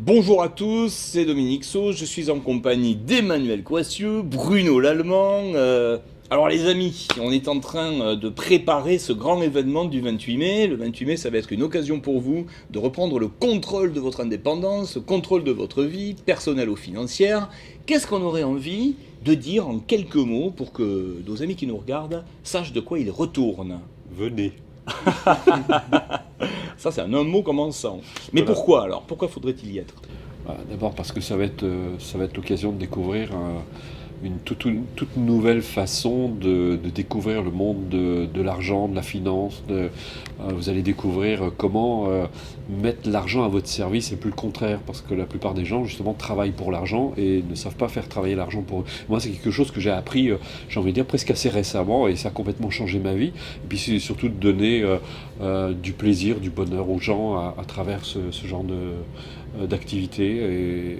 Bonjour à tous, c'est Dominique Sau, je suis en compagnie d'Emmanuel Coissieux, Bruno Lallemand. Alors les amis, on est en train de préparer ce grand événement du 28 mai. Le 28 mai, ça va être une occasion pour vous de reprendre le contrôle de votre indépendance, le contrôle de votre vie, personnelle ou financière. Qu'est-ce qu'on aurait envie de dire en quelques mots pour que nos amis qui nous regardent sachent de quoi ils retournent? Venez. Ça, c'est un mot commençant. Mais Voilà. pourquoi alors? Pourquoi faudrait-il y être? D'abord parce que ça va être l'occasion de découvrir une toute nouvelle façon de découvrir le monde de l'argent, de la finance. Vous allez découvrir comment mettre l'argent à votre service et plus le contraire, parce que la plupart des gens justement travaillent pour l'argent et ne savent pas faire travailler l'argent pour eux. Moi, c'est quelque chose que j'ai appris, j'ai envie de dire, presque assez récemment, et ça a complètement changé ma vie. Et puis c'est surtout de donner du plaisir, du bonheur aux gens à travers ce genre d'activité, et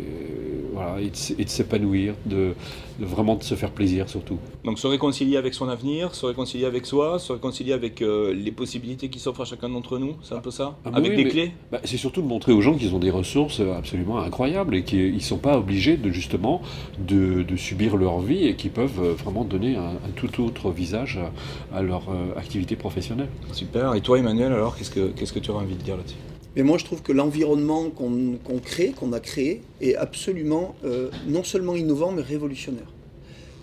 voilà, et de s'épanouir, vraiment de se faire plaisir surtout. Donc se réconcilier avec son avenir, se réconcilier avec soi, se réconcilier avec les possibilités qui s'offrent à chacun d'entre nous, c'est un peu ça? Ah, Avec oui, des mais clés? c'est surtout de montrer aux gens qu'ils ont des ressources absolument incroyables et qu'ils ne sont pas obligés justement de subir leur vie, et qu'ils peuvent vraiment donner un tout autre visage à leur activité professionnelle. Super. Et toi Emmanuel, alors qu'est-ce que tu aurais envie de dire là-dessus? Mais moi, je trouve que l'environnement qu'on a créé, est absolument non seulement innovant, mais révolutionnaire.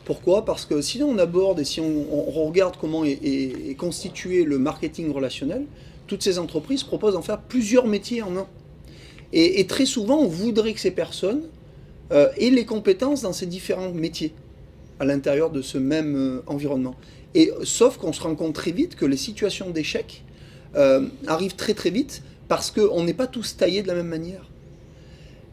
Pourquoi? Parce que si on aborde et si on regarde comment est constitué le marketing relationnel, toutes ces entreprises proposent d'en faire plusieurs métiers en un. Et très souvent, on voudrait que ces personnes aient les compétences dans ces différents métiers à l'intérieur de ce même environnement. Et sauf qu'on se rend compte très vite que les situations d'échec arrivent très très vite, parce qu'on n'est pas tous taillés de la même manière.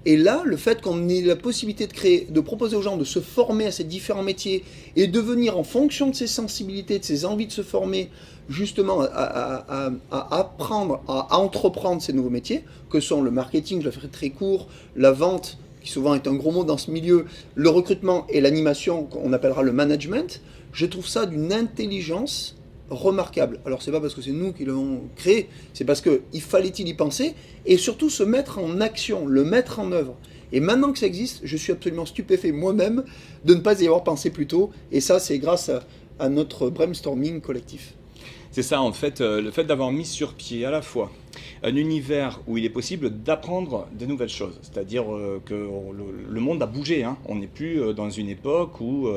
Et là, le fait qu'on ait la possibilité de proposer aux gens de se former à ces différents métiers et de venir en fonction de ses sensibilités, de ses envies de se former, justement à apprendre, à entreprendre ces nouveaux métiers, que sont le marketing, je le ferai très court, la vente, qui souvent est un gros mot dans ce milieu, le recrutement et l'animation, qu'on appellera le management, je trouve ça d'une intelligence remarquable. Alors c'est pas parce que c'est nous qui l'avons créé, c'est parce qu'il fallait-il y penser et surtout se mettre en action, le mettre en œuvre. Et maintenant que ça existe, je suis absolument stupéfait moi-même de ne pas y avoir pensé plus tôt, et ça c'est grâce à notre brainstorming collectif. C'est ça en fait, le fait d'avoir mis sur pied à la fois un univers où il est possible d'apprendre des nouvelles choses. C'est-à-dire que le monde a bougé, hein. On n'est plus dans une époque où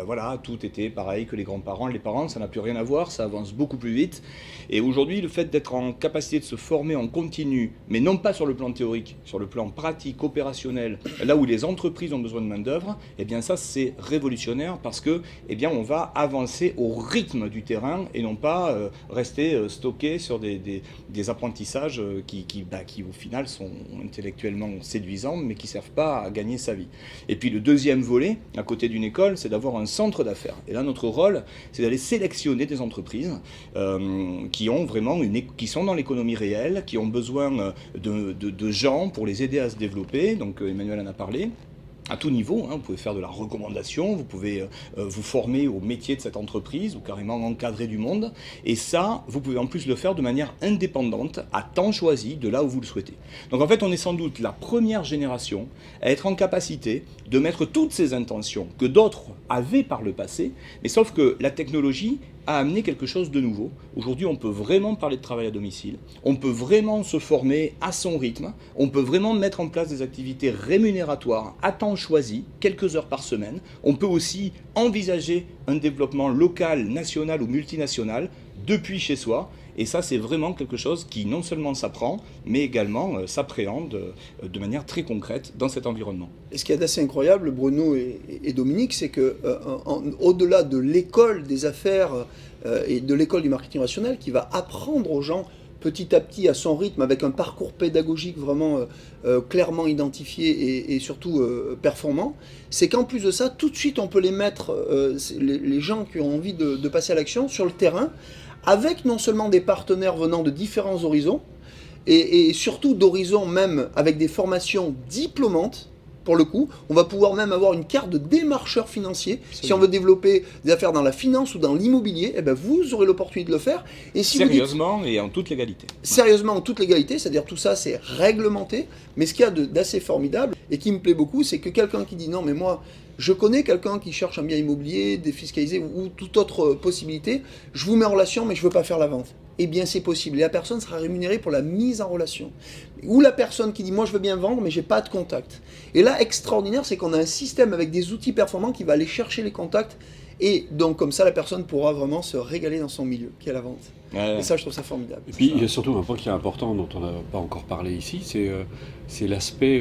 voilà, tout était pareil que les grands-parents, les parents, ça n'a plus rien à voir, ça avance beaucoup plus vite. Et aujourd'hui, le fait d'être en capacité de se former en continu, mais non pas sur le plan théorique, sur le plan pratique, opérationnel, là où les entreprises ont besoin de main-d'œuvre, eh bien ça c'est révolutionnaire, parce que eh bien, on va avancer au rythme du terrain et non pas rester stocké sur des apprentissages qui au final sont intellectuellement séduisants, mais qui ne servent pas à gagner sa vie. Et puis le deuxième volet, à côté d'une école, c'est d'avoir un centre d'affaires. Et là, notre rôle, c'est d'aller sélectionner des entreprises qui sont dans l'économie réelle, qui ont besoin de gens pour les aider à se développer. Donc Emmanuel en a parlé. À tout niveau, hein, vous pouvez faire de la recommandation, vous pouvez vous former au métier de cette entreprise ou carrément encadrer du monde. Et ça, vous pouvez en plus le faire de manière indépendante, à temps choisi, de là où vous le souhaitez. Donc en fait, on est sans doute la première génération à être en capacité de mettre toutes ces intentions que d'autres avaient par le passé, mais sauf que la technologie a amené quelque chose de nouveau. Aujourd'hui, on peut vraiment parler de travail à domicile, on peut vraiment se former à son rythme, on peut vraiment mettre en place des activités rémunératoires à temps choisi, quelques heures par semaine. On peut aussi envisager un développement local, national ou multinational depuis chez soi. Et ça, c'est vraiment quelque chose qui non seulement s'apprend, mais également s'appréhende de manière très concrète dans cet environnement. Et ce qui est assez incroyable, Bruno et Dominique, c'est que au-delà de l'école des affaires et de l'école du marketing relationnel, qui va apprendre aux gens petit à petit à son rythme, avec un parcours pédagogique vraiment clairement identifié et surtout performant, c'est qu'en plus de ça, tout de suite on peut les mettre, les gens qui ont envie de passer à l'action, sur le terrain, avec non seulement des partenaires venant de différents horizons, et surtout d'horizons même avec des formations diplômantes, pour le coup. On va pouvoir même avoir une carte de démarcheur financier. Si on veut développer des affaires dans la finance ou dans l'immobilier, eh ben vous aurez l'opportunité de le faire. Et si sérieusement et en toute légalité. Sérieusement, en toute légalité, c'est-à-dire tout ça, c'est réglementé. Mais ce qu'il y a d'assez formidable et qui me plaît beaucoup, c'est que quelqu'un qui dit non, mais moi, je connais quelqu'un qui cherche un bien immobilier, défiscalisé ou toute autre possibilité, je vous mets en relation, mais je ne veux pas faire la vente. Eh bien, c'est possible. Et la personne sera rémunérée pour la mise en relation. Ou la personne qui dit, moi, je veux bien vendre, mais je n'ai pas de contact. Et là, extraordinaire, c'est qu'on a un système avec des outils performants qui va aller chercher les contacts. Et donc, comme ça, la personne pourra vraiment se régaler dans son milieu, qui est la vente. Ouais. Et ça, je trouve ça formidable. Et puis, il y a surtout un point qui est important, dont on n'a pas encore parlé ici, c'est l'aspect,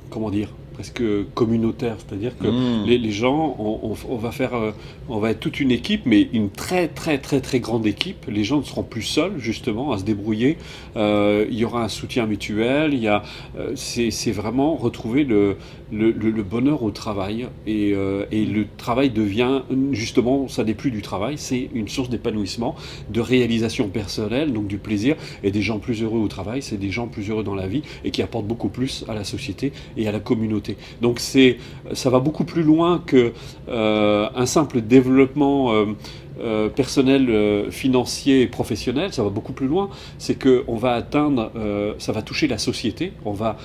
comment dire, presque communautaire, c'est-à-dire que les gens, on va être toute une équipe, mais une très très très très grande équipe. Les gens ne seront plus seuls justement à se débrouiller. Il y aura un soutien mutuel. C'est vraiment retrouver le bonheur au travail et le travail devient justement, ça n'est plus du travail, c'est une source d'épanouissement, de réalisation personnelle, donc du plaisir, et des gens plus heureux au travail, c'est des gens plus heureux dans la vie et qui apportent beaucoup plus à la société et à la communauté. Donc ça va beaucoup plus loin que un simple développement personnel, financier et professionnel. Ça va beaucoup plus loin. C'est qu'on va atteindre, ça va toucher la société, on va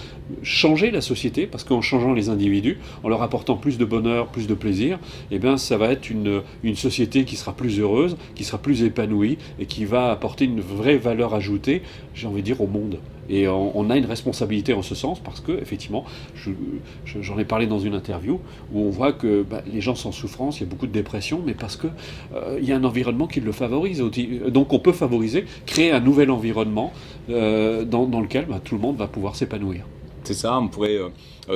changer la société, parce qu'en changeant les individus, en leur apportant plus de bonheur, plus de plaisir, eh bien, ça va être une société qui sera plus heureuse, qui sera plus épanouie et qui va apporter une vraie valeur ajoutée, j'ai envie de dire, au monde. Et on a une responsabilité en ce sens parce que, effectivement, j'en ai parlé dans une interview où on voit que les gens sont en souffrance, il y a beaucoup de dépression, mais parce que il y a un environnement qui le favorise. Donc on peut favoriser, créer un nouvel environnement dans lequel tout le monde va pouvoir s'épanouir. C'est ça, on pourrait...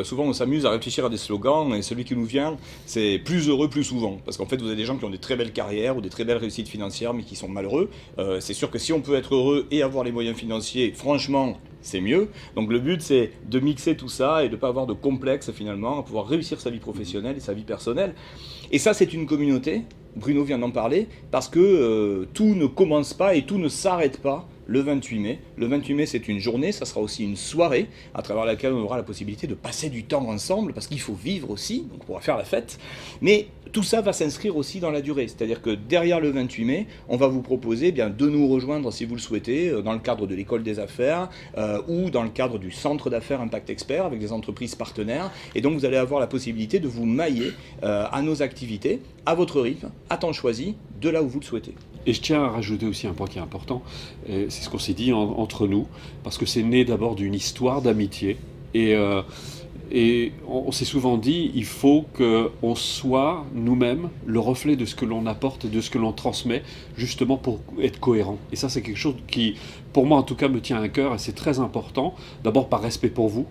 souvent on s'amuse à réfléchir à des slogans et celui qui nous vient c'est plus heureux plus souvent, parce qu'en fait vous avez des gens qui ont des très belles carrières ou des très belles réussites financières mais qui sont malheureux. C'est sûr que si on peut être heureux et avoir les moyens financiers, franchement c'est mieux. Donc le but c'est de mixer tout ça et de ne pas avoir de complexe finalement, à pouvoir réussir sa vie professionnelle et sa vie personnelle. Et ça c'est une communauté, Bruno vient d'en parler, parce que tout ne commence pas et tout ne s'arrête pas le 28 mai. Le 28 mai, c'est une journée, ça sera aussi une soirée à travers laquelle on aura la possibilité de passer du temps ensemble, parce qu'il faut vivre aussi, donc on pourra faire la fête. Mais tout ça va s'inscrire aussi dans la durée, c'est-à-dire que derrière le 28 mai, on va vous proposer de nous rejoindre si vous le souhaitez, dans le cadre de l'école des affaires ou dans le cadre du centre d'affaires Impact Expert avec des entreprises partenaires. Et donc vous allez avoir la possibilité de vous mailler à nos activités, à votre rythme, à temps choisi, de là où vous le souhaitez. Et je tiens à rajouter aussi un point qui est important, c'est ce qu'on s'est dit entre nous, parce que c'est né d'abord d'une histoire d'amitié, et on s'est souvent dit, il faut qu'on soit nous-mêmes le reflet de ce que l'on apporte et de ce que l'on transmet, justement pour être cohérent. Et ça, c'est quelque chose qui, pour moi en tout cas, me tient à cœur, et c'est très important, d'abord par respect pour vous,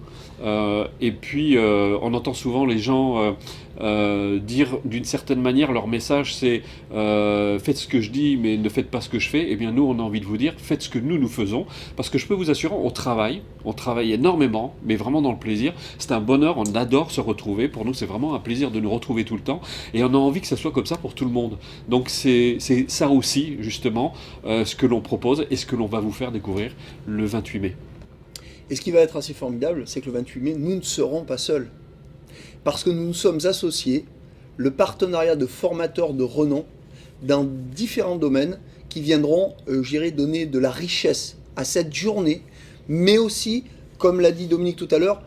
et puis on entend souvent les gens dire d'une certaine manière, leur message c'est faites ce que je dis mais ne faites pas ce que je fais. Eh bien nous on a envie de vous dire, faites ce que nous faisons, parce que je peux vous assurer, on travaille énormément, mais vraiment dans le plaisir. C'est un bonheur, on adore se retrouver, pour nous c'est vraiment un plaisir de nous retrouver tout le temps, et on a envie que ça soit comme ça pour tout le monde. Donc c'est ça aussi justement ce que l'on propose et ce que l'on va vous faire découvrir le 28 mai. Et ce qui va être assez formidable, c'est que le 28 mai, nous ne serons pas seuls. Parce que nous nous sommes associés, le partenariat de formateurs de renom dans différents domaines qui viendront, donner de la richesse à cette journée, mais aussi, comme l'a dit Dominique tout à l'heure,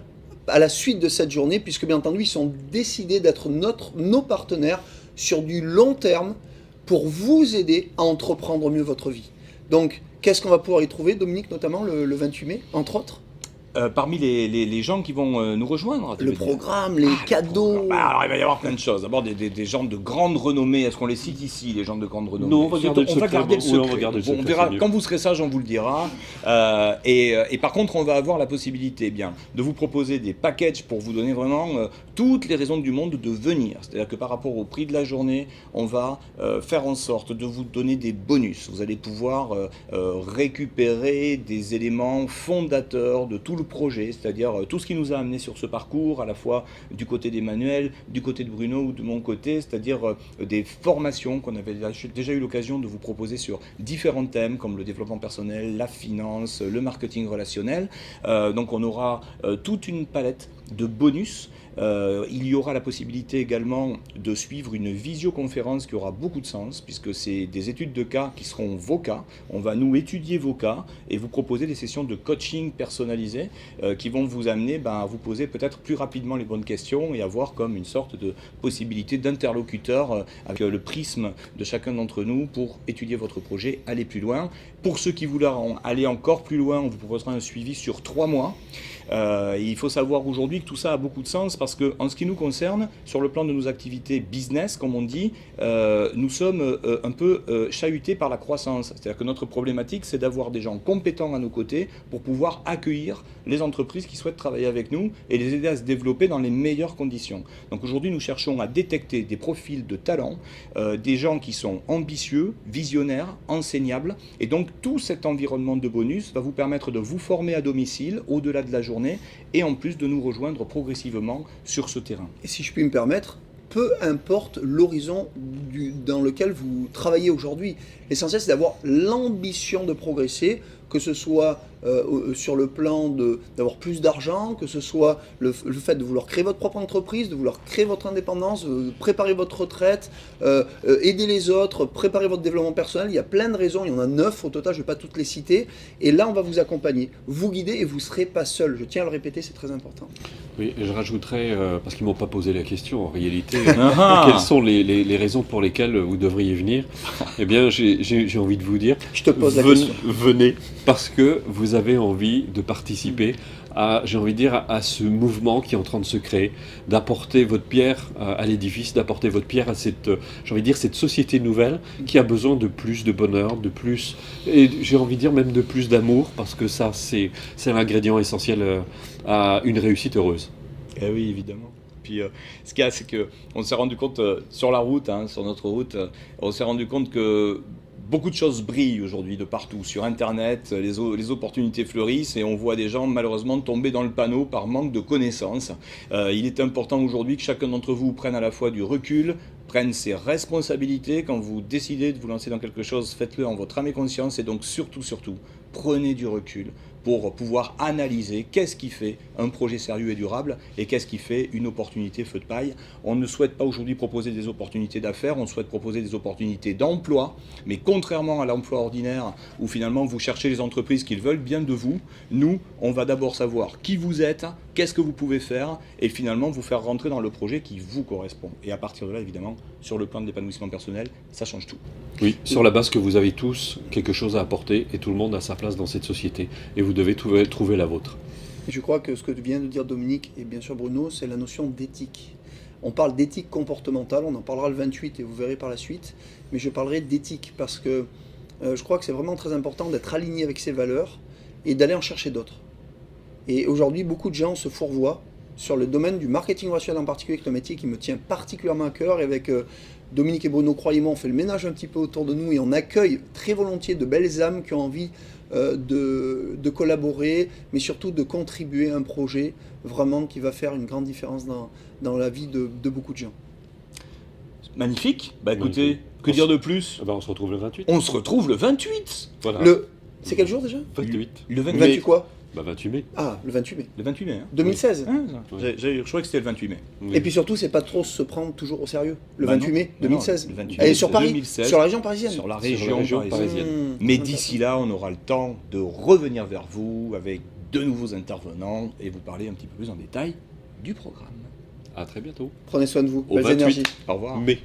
à la suite de cette journée, puisque bien entendu, ils sont décidés d'être nos partenaires sur du long terme pour vous aider à entreprendre mieux votre vie. Donc, qu'est-ce qu'on va pouvoir y trouver, Dominique, notamment le 28 mai, entre autres ? Parmi les gens qui vont nous rejoindre. Le programme, les cadeaux. Alors il va y avoir plein de choses. D'abord des gens de grande renommée. Est-ce qu'on les cite ici, les gens de grande renommée? Non, on va garder le secret. On verra. Quand vous serez sage, on vous le dira. Et par contre, on va avoir la possibilité de vous proposer des packages pour vous donner vraiment toutes les raisons du monde de venir. C'est-à-dire que par rapport au prix de la journée, on va faire en sorte de vous donner des bonus. Vous allez pouvoir récupérer des éléments fondateurs de tout le projet, c'est-à-dire tout ce qui nous a amené sur ce parcours, à la fois du côté d'Emmanuel, du côté de Bruno ou de mon côté, c'est-à-dire des formations qu'on avait déjà eu l'occasion de vous proposer sur différents thèmes comme le développement personnel, la finance, le marketing relationnel. Donc on aura toute une palette de bonus. Il y aura la possibilité également de suivre une visioconférence qui aura beaucoup de sens, puisque c'est des études de cas qui seront vos cas. On va nous étudier vos cas et vous proposer des sessions de coaching personnalisées qui vont vous amener à vous poser peut-être plus rapidement les bonnes questions et avoir comme une sorte de possibilité d'interlocuteur avec le prisme de chacun d'entre nous pour étudier votre projet, aller plus loin. Pour ceux qui voudront aller encore plus loin, on vous proposera un suivi sur 3 mois. Il faut savoir aujourd'hui que tout ça a beaucoup de sens parce que, en ce qui nous concerne, sur le plan de nos activités business, comme on dit, nous sommes un peu chahutés par la croissance. C'est-à-dire que notre problématique, c'est d'avoir des gens compétents à nos côtés pour pouvoir accueillir les entreprises qui souhaitent travailler avec nous et les aider à se développer dans les meilleures conditions. Donc aujourd'hui, nous cherchons à détecter des profils de talent, des gens qui sont ambitieux, visionnaires, enseignables. Et donc tout cet environnement de bonus va vous permettre de vous former à domicile au-delà de la journée et en plus de nous rejoindre progressivement sur ce terrain. Et si je puis me permettre, peu importe l'horizon dans lequel vous travaillez aujourd'hui, l'essentiel c'est d'avoir l'ambition de progresser, que ce soit sur le plan d'avoir plus d'argent, que ce soit le fait de vouloir créer votre propre entreprise, de vouloir créer votre indépendance, préparer votre retraite, aider les autres, préparer votre développement personnel. Il y a plein de raisons, il y en a 9 au total, je ne vais pas toutes les citer. Et là, on va vous accompagner, vous guider et vous ne serez pas seul. Je tiens à le répéter, c'est très important. Oui, et je rajouterais, parce qu'ils ne m'ont pas posé la question en réalité, quelles sont les raisons pour lesquelles vous devriez venir. Eh bien, j'ai envie de vous dire, je te pose la question. Venez, parce que vous avez envie de participer à, j'ai envie de dire, à ce mouvement qui est en train de se créer, d'apporter votre pierre à l'édifice, d'apporter votre pierre à cette, j'ai envie de dire, cette société nouvelle qui a besoin de plus de bonheur, de plus, et j'ai envie de dire même de plus d'amour, parce que ça, c'est l'ingrédient essentiel à une réussite heureuse. Eh oui, évidemment. Puis ce qu'il y a, c'est qu'on s'est rendu compte sur la route, sur notre route, on s'est rendu compte que beaucoup de choses brillent aujourd'hui de partout. Sur Internet, les opportunités fleurissent et on voit des gens malheureusement tomber dans le panneau par manque de connaissances. Il est important aujourd'hui que chacun d'entre vous prenne à la fois du recul, prenne ses responsabilités. Quand vous décidez de vous lancer dans quelque chose, faites-le en votre âme et conscience et donc surtout, prenez du recul pour pouvoir analyser qu'est-ce qui fait un projet sérieux et durable et qu'est-ce qui fait une opportunité feu de paille. On ne souhaite pas aujourd'hui proposer des opportunités d'affaires, on souhaite proposer des opportunités d'emploi, mais contrairement à l'emploi ordinaire où finalement vous cherchez les entreprises qui veulent bien de vous, nous, on va d'abord savoir qui vous êtes, qu'est-ce que vous pouvez faire et finalement vous faire rentrer dans le projet qui vous correspond. Et à partir de là, évidemment, sur le plan de l'épanouissement personnel, ça change tout. Oui, sur la base que vous avez tous quelque chose à apporter et tout le monde a sa place dans cette société et vous devez trouver la vôtre. Je crois que ce que vient de dire Dominique et bien sûr Bruno, c'est la notion d'éthique. On parle d'éthique comportementale, on en parlera le 28 et vous verrez par la suite, mais je parlerai d'éthique parce que je crois que c'est vraiment très important d'être aligné avec ses valeurs et d'aller en chercher d'autres. Et aujourd'hui, beaucoup de gens se fourvoient sur le domaine du marketing relationnel en particulier, qui est un métier qui me tient particulièrement à cœur. Et avec Dominique et Bruno, croyez-moi, on fait le ménage un petit peu autour de nous et on accueille très volontiers de belles âmes qui ont envie de collaborer, mais surtout de contribuer à un projet vraiment qui va faire une grande différence dans la vie de beaucoup de gens. Magnifique. Écoutez, que dire de plus ? On se retrouve le 28. On se retrouve le 28. Voilà. C'est quel jour déjà ? 28. Le 28 28 quoi ? 28 mai. Ah, le 28 mai. Le 28 mai. 2016. Je crois que c'était le 28 mai. Oui. Et puis surtout, c'est pas trop se prendre toujours au sérieux. Le 28 mai 2016. Le 28 Elle est mai sur Paris, 2016, sur la région parisienne. Sur la région région parisienne. Mais d'ici là, on aura le temps de revenir vers vous avec de nouveaux intervenants et vous parler un petit peu plus en détail du programme. À très bientôt. Prenez soin de vous. Au Belles 28 énergies. Au revoir. Mai.